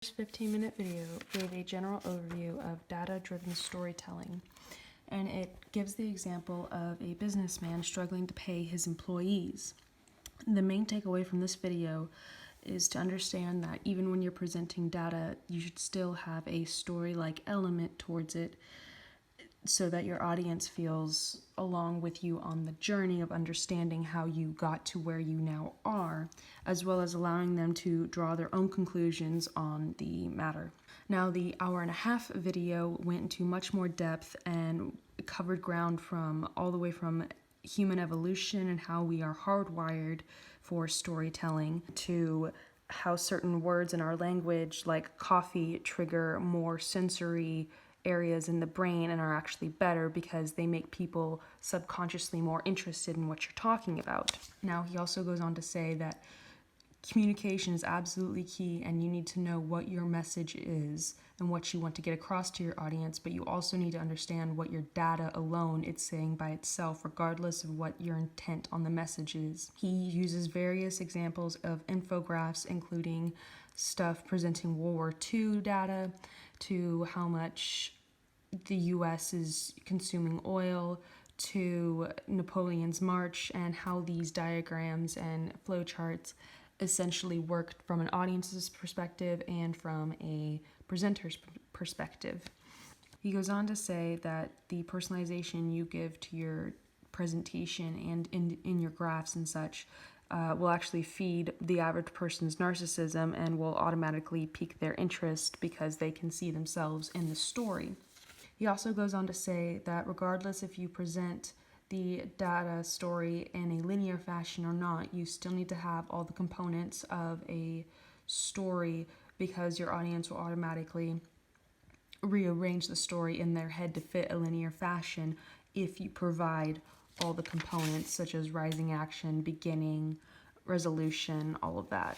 This 15-minute video gave a general overview of data-driven storytelling, and it gives the example of a businessman struggling to pay his employees. The main takeaway from this video is to understand that even when you're presenting data, you should still have a story-like element towards it so that your audience feels along with you on the journey of understanding how you got to where you now are, as well as allowing them to draw their own conclusions on the matter. Now, the hour-and-a-half video went into much more depth and covered ground from all the way from human evolution and how we are hardwired for storytelling to how certain words in our language, like coffee, trigger more sensory areas in the brain and are actually better because they make people subconsciously more interested in what you're talking about. Now, he also goes on to say that communication is absolutely key and you need to know what your message is and what you want to get across to your audience, but you also need to understand what your data alone is saying by itself, regardless of what your intent on the message is. He uses various examples of infographics, including stuff presenting World War II data, to how much the US is consuming oil, to Napoleon's March, and how these diagrams and flowcharts essentially worked from an audience's perspective and from a presenter's perspective. He goes on to say that the personalization you give to your presentation and in your graphs and such will actually feed the average person's narcissism and will automatically pique their interest because they can see themselves in the story. He also goes on to say that regardless if you present the data story in a linear fashion or not, you still need to have all the components of a story because your audience will automatically rearrange the story in their head to fit a linear fashion if you provide all the components such as rising action, beginning, resolution, all of that.